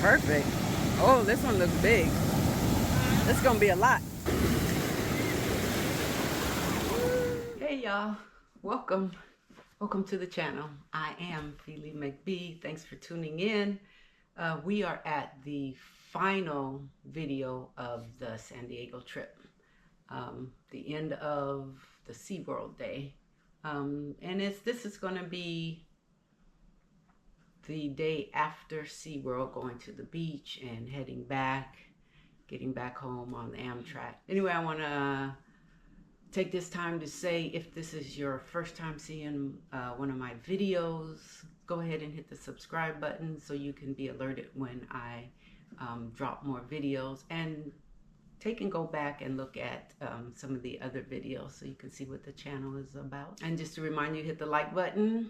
perfect. Oh, this one looks big. It's gonna be a lot. Hey y'all, welcome to the channel. I am Feely McBee. Thanks for tuning in. We are at the final video of the San Diego trip, the end of the SeaWorld day, and this is going to be the day after SeaWorld, going to the beach and heading back, getting back home on the Amtrak. Anyway, I want to take this time to say, if this is your first time seeing one of my videos, go ahead and hit the subscribe button so you can be alerted when I drop more videos, and take and go back and look at some of the other videos so you can see what the channel is about. And just to remind you, hit the like button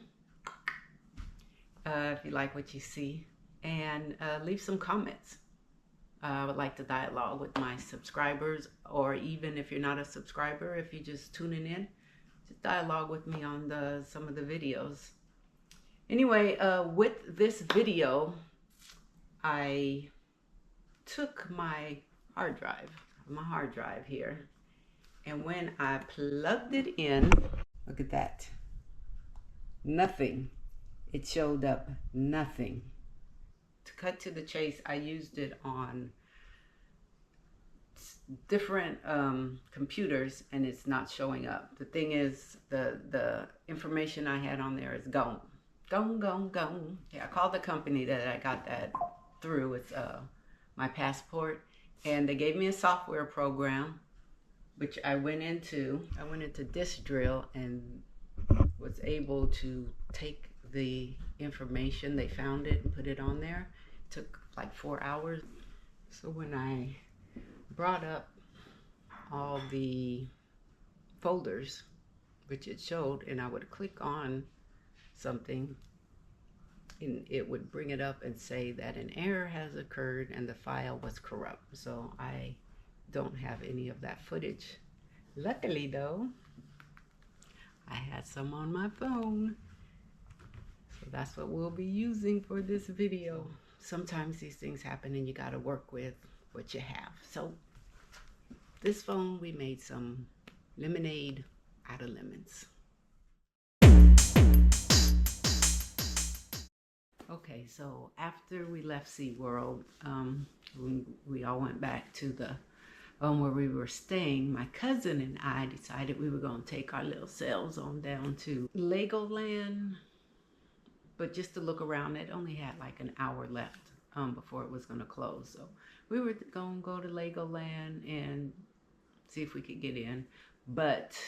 if you like what you see, and leave some comments. I would like to dialogue with my subscribers, or even if you're not a subscriber, if you're just tuning in, just dialogue with me on some of the videos. Anyway, with this video, I took my hard drive here, and when I plugged it in, look at that, nothing. It showed up nothing. To cut to the chase, I used it on different computers, and it's not showing up. The thing is, the information I had on there is gone. Gone. Yeah, I called the company that I got that through. It's my passport, and they gave me a software program, which I went into Disk Drill and was able to take the information. They found it and put it on there. It took like 4 hours. So when I brought up all the folders, which it showed, and I would click on something, and it would bring it up and say that an error has occurred and the file was corrupt. So I don't have any of that footage. Luckily though, I had some on my phone. So that's what we'll be using for this video. Sometimes these things happen and you gotta work with what you have. So this phone, we made some lemonade out of lemons. Okay, so after we left SeaWorld, we all went back to the where we were staying. My cousin and I decided we were gonna take our little selves on down to Legoland, but just to look around. It only had like an hour left before it was gonna close. So we were gonna go to Legoland and see if we could get in, but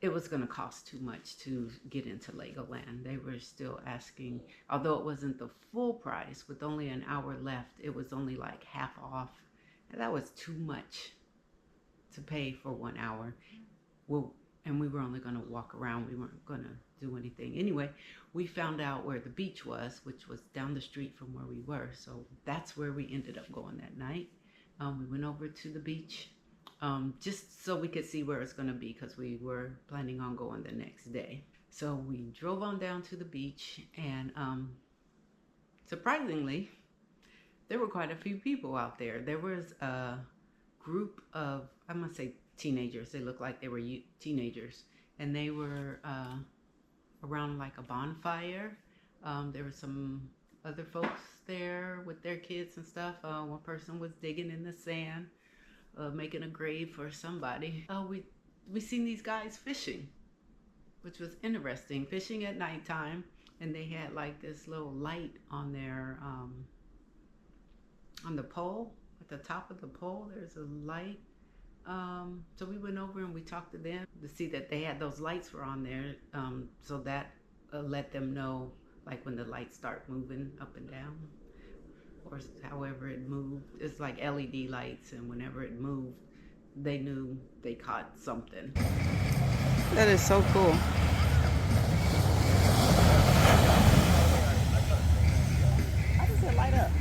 it was gonna cost too much to get into Legoland. They were still asking, although it wasn't the full price, with only an hour left, it was only like half off. And that was too much to pay for 1 hour. Well, and we were only gonna walk around. We weren't gonna do anything. Anyway, we found out where the beach was, which was down the street from where we were. So that's where we ended up going that night. We went over to the beach just so we could see where it's gonna be, because we were planning on going the next day. So we drove on down to the beach, and surprisingly, there were quite a few people out there. There was a group of, I'm gonna say teenagers. They looked like they were teenagers, and they were around like a bonfire. There were some other folks there with their kids and stuff. One person was digging in the sand, making a grave for somebody. We seen these guys fishing, which was interesting. Fishing at nighttime, and they had like this little light on their on the pole. At the top of the pole, there's a light. So we went over and we talked to them to see that they had those lights were on there. So that let them know, like when the lights start moving up and down, or however it moved. It's like LED lights, and whenever it moved, they knew they caught something. That is so cool. How does it light up?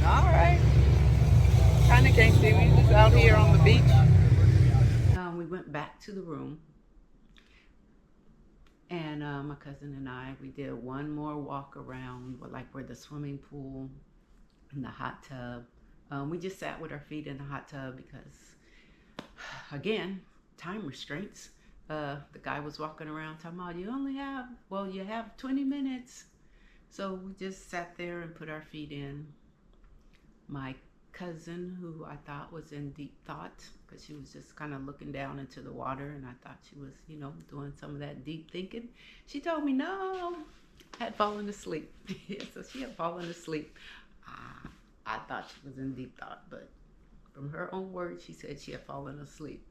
All right. Kind of can't see. We just out here on the beach. We went back to the room, And my cousin and I, we did one more walk around, like where the swimming pool and the hot tub. We just sat with our feet in the hot tub because, again, time restraints. The guy was walking around talking about, you have 20 minutes. So we just sat there and put our feet in. My cousin, who I thought was in deep thought, because she was just kind of looking down into the water, and I thought she was, doing some of that deep thinking. She told me no, I had fallen asleep. So she had fallen asleep. I thought she was in deep thought, but from her own words, she said she had fallen asleep.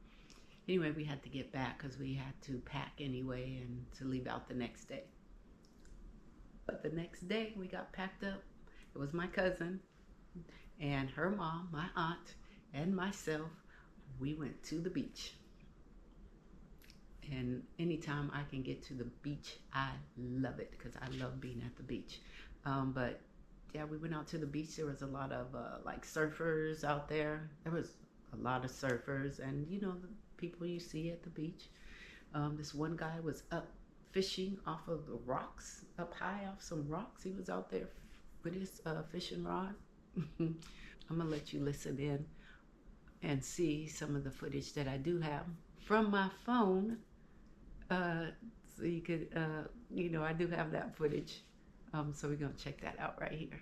Anyway, we had to get back because we had to pack anyway and to leave out the next day. But the next day we got packed up. It was my cousin and her mom, my aunt, and myself. We went to the beach. And anytime I can get to the beach, I love it because I love being at the beach. But yeah, we went out to the beach. There was a lot of like surfers out there. There was a lot of surfers, and the people you see at the beach. This one guy was up fishing off of the rocks, up high off some rocks. He was out there with his fishing rod. I'm gonna let you listen in and see some of the footage that I do have from my phone. So you could, I do have that footage. So we're gonna check that out right here.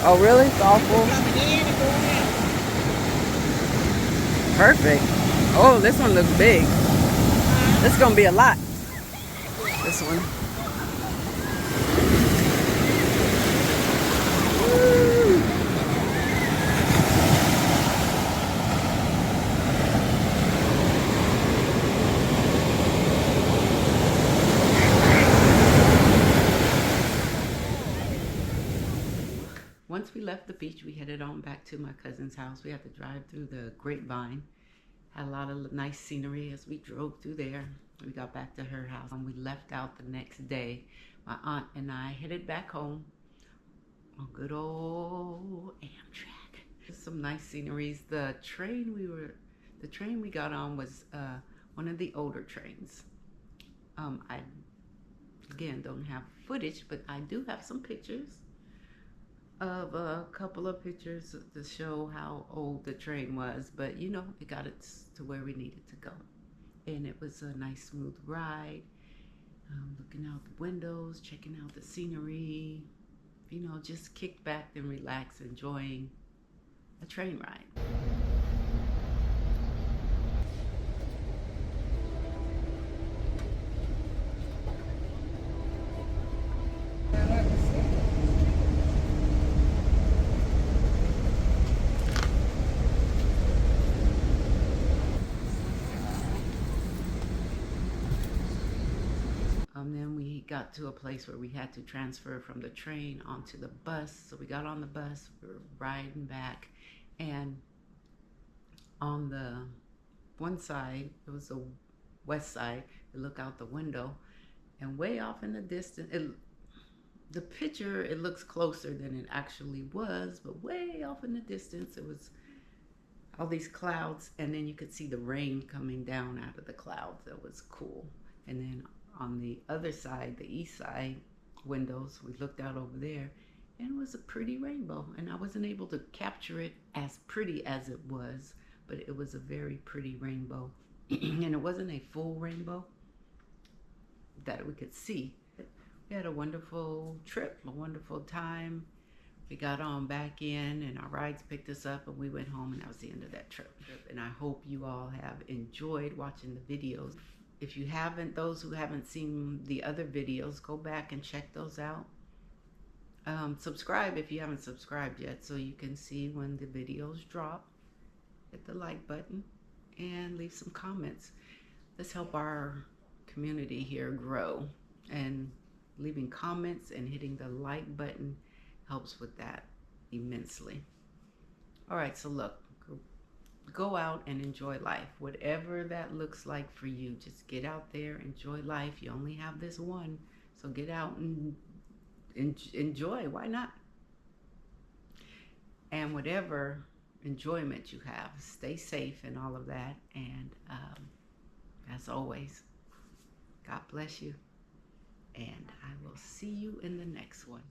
Oh, really? It's all full? Perfect. Oh, this one looks big. This is going to be a lot. This one. Woo. Once we left the beach, we headed on back to my cousin's house. We had to drive through the grapevine. Had a lot of nice scenery as we drove through there. We got back to her house and we left out the next day. My aunt and I headed back home on good old Amtrak. Some nice sceneries. The train we got on was one of the older trains. I again don't have footage, but I do have some pictures of a couple of pictures to show how old the train was, but it got it to where we needed to go, and it was a nice smooth ride. Looking out the windows, checking out the scenery, just kick back and relax, enjoying a train ride. Then we got to a place where we had to transfer from the train onto the bus. So we got on the bus, we were riding back, and on the one side, it was the west side, you look out the window, and way off in the distance, the picture, it looks closer than it actually was, but way off in the distance, it was all these clouds, and then you could see the rain coming down out of the clouds. That was cool. And then on the other side, the east side windows, we looked out over there, and it was a pretty rainbow. And I wasn't able to capture it as pretty as it was, but it was a very pretty rainbow. And it wasn't a full rainbow that we could see. We had a wonderful trip, a wonderful time. We got on back in, and our rides picked us up, and we went home, and that was the end of that trip. And I hope you all have enjoyed watching the videos. If you haven't, those who haven't seen the other videos, go back and check those out. Subscribe if you haven't subscribed yet, so you can see when the videos drop. Hit the like button and leave some comments. Let's help our community here grow, and leaving comments and hitting the like button helps with that immensely. All right, so look, go out and enjoy life, whatever that looks like for you. Just get out there, enjoy life. You only have this one, so get out and enjoy. Why not? And whatever enjoyment you have, stay safe and all of that. And as always, God bless you. And I will see you in the next one.